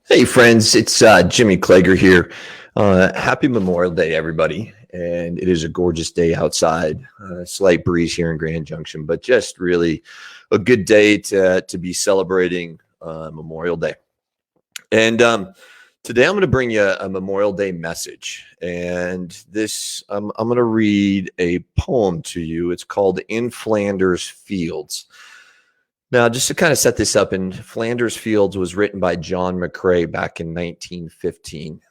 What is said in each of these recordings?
Hey, friends, it's Jimmy Klager here. Happy Memorial Day, everybody. And it is a gorgeous day outside. Slight breeze here in Grand Junction, but just really a good day to be celebrating Memorial Day. And today I'm going to bring you a Memorial Day message. And I'm going to read a poem to you. It's called In Flanders Fields. Now, just to kind of set this up, In Flanders Fields was written by John McCrae back in 1915.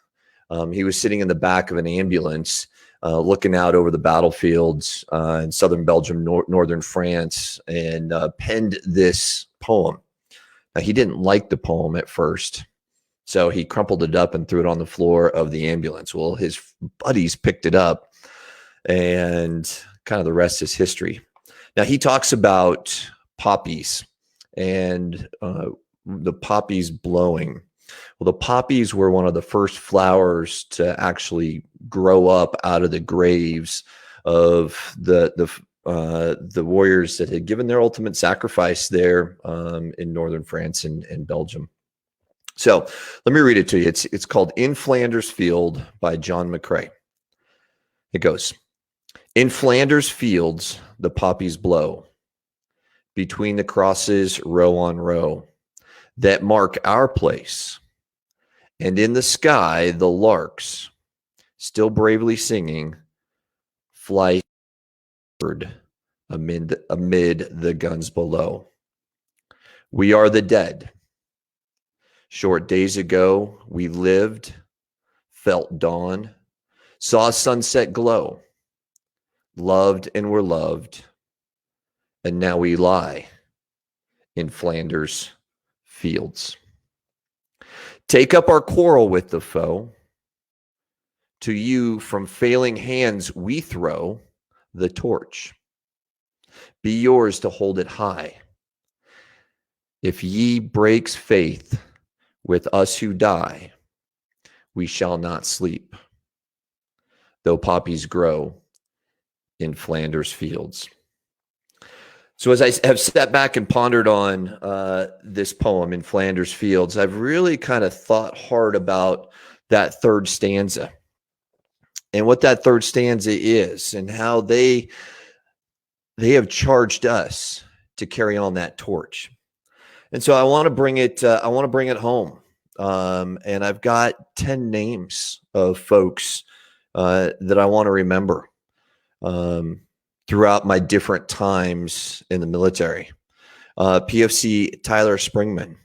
He was sitting in the back of an ambulance looking out over the battlefields in southern Belgium, northern France, and penned this poem. Now, he didn't like the poem at first, so he crumpled it up and threw it on the floor of the ambulance. Well, his buddies picked it up, and kind of the rest is history. Now, he talks about poppies and the poppies blowing. Well, the poppies were one of the first flowers to actually grow up out of the graves of the warriors that had given their ultimate sacrifice there in northern France and Belgium. So let me read it to you. It's called In Flanders Field by John McCrae. It goes, In Flanders fields the poppies blow, between the crosses row on row, that mark our place. And in the sky the larks, still bravely singing, fly amid the guns below. We are the dead. Short days ago we lived, felt dawn, saw sunset glow, loved and were loved, and now we lie in Flanders fields. Take up our quarrel with the foe. To you from failing hands we throw the torch. Be yours to hold it high. If ye breaks faith with us who die, we shall not sleep, though poppies grow in Flanders fields. So as I have sat back and pondered on this poem, In Flanders Fields, I've really kind of thought hard about that third stanza and what that third stanza is and how they have charged us to carry on that torch. And so I want to bring it home. And I've got 10 names of folks that I want to remember throughout my different times in the military. PFC Tyler Springman,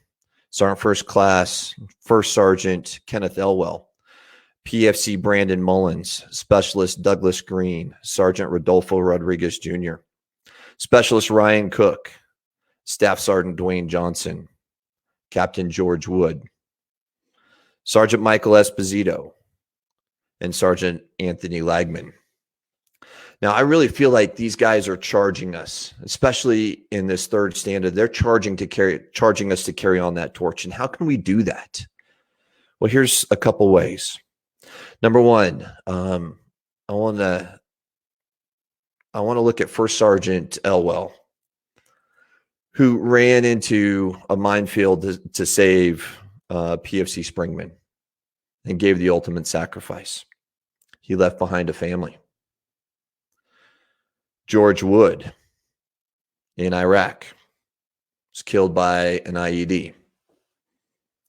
Sergeant First Class, First Sergeant Kenneth Elwell, PFC Brandon Mullins, Specialist Douglas Green, Sergeant Rodolfo Rodriguez Jr., Specialist Ryan Cook, Staff Sergeant Dwayne Johnson, Captain George Wood, Sergeant Michael Esposito, and Sergeant Anthony Lagman. Now, I really feel like these guys are charging us, especially in this third stanza. They're charging us to carry on that torch. And how can we do that? Well, here's a couple ways. Number one, I want to look at First Sergeant Elwell, who ran into a minefield to save PFC Springman and gave the ultimate sacrifice. He left behind a family. George Wood in Iraq was killed by an IED.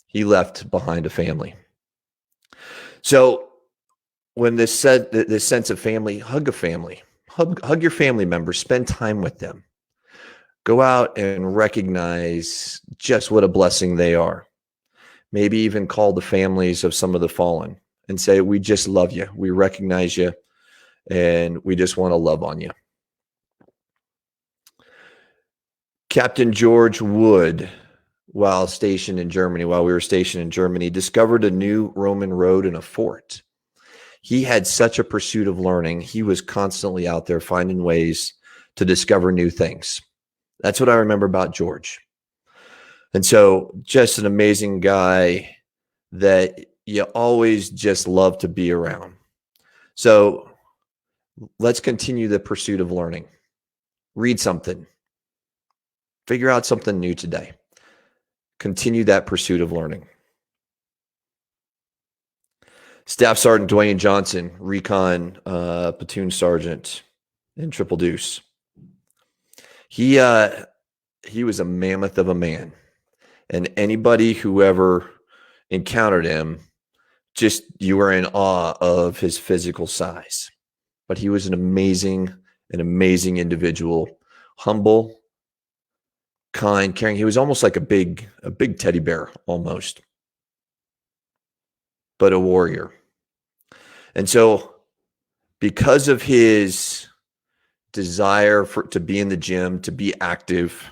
He left behind a family. So when this sense of family, hug a family, hug your family members, spend time with them. Go out and recognize just what a blessing they are. Maybe even call the families of some of the fallen and say, we just love you. We recognize you and we just want to love on you. Captain George Wood, while we were stationed in Germany, discovered a new Roman road in a fort. He had such a pursuit of learning. He was constantly out there finding ways to discover new things. That's what I remember about George. And so just an amazing guy that you always just love to be around. So let's continue the pursuit of learning. Read something. Figure out something new today. Continue that pursuit of learning. Staff Sergeant Dwayne Johnson, Recon Platoon Sergeant in Triple Deuce. He was a mammoth of a man, and anybody who ever encountered him, just you were in awe of his physical size. But he was an amazing individual, humble, kind, caring. He was almost like a big teddy bear, almost, but a warrior. And so, because of his desire to be in the gym, to be active,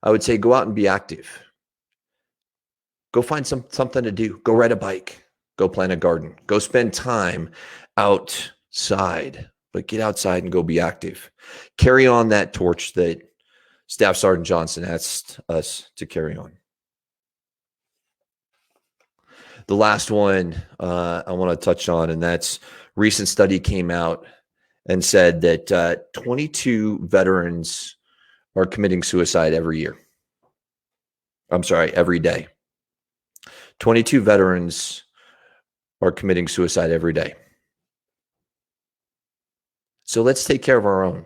I would say go out and be active. Go find something to do. Go ride a bike. Go plant a garden. Go spend time outside. But get outside and go be active. Carry on that torch that Staff Sergeant Johnson asked us to carry on. The last one I want to touch on, and that's recent study came out and said that 22 veterans are committing suicide every year. I'm sorry, every day. 22 veterans are committing suicide every day. So let's take care of our own.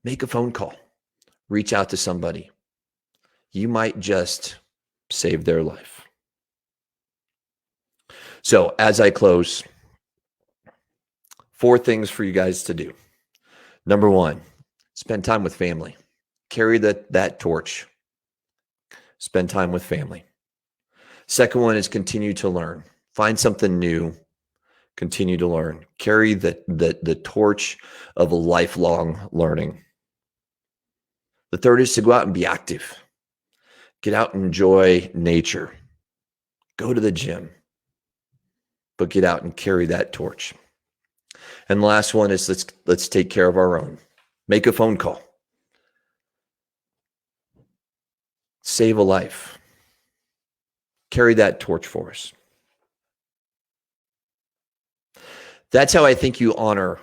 Make a phone call. Reach out to somebody. You might just save their life. So as I close, 4 things for you guys to do. Number 1, spend time with family. Carry that torch. Spend time with family. Second one is continue to learn. Find something new. Continue to learn. Carry the torch of a lifelong learning. The third is to go out and be active. Get out and enjoy nature. Go to the gym. But get out and carry that torch. And the last one is let's take care of our own. Make a phone call. Save a life. Carry that torch for us. That's how I think you honor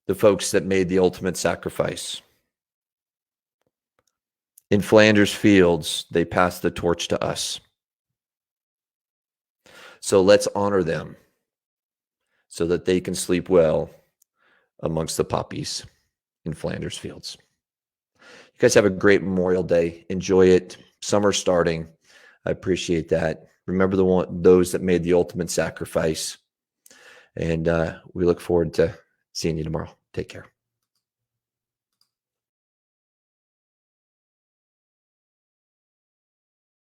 the folks that made the ultimate sacrifice. In Flanders Fields, they passed the torch to us. So let's honor them so that they can sleep well amongst the poppies in Flanders Fields. You guys have a great Memorial Day. Enjoy it. Summer starting. I appreciate that. Remember those that made the ultimate sacrifice. And we look forward to seeing you tomorrow. Take care.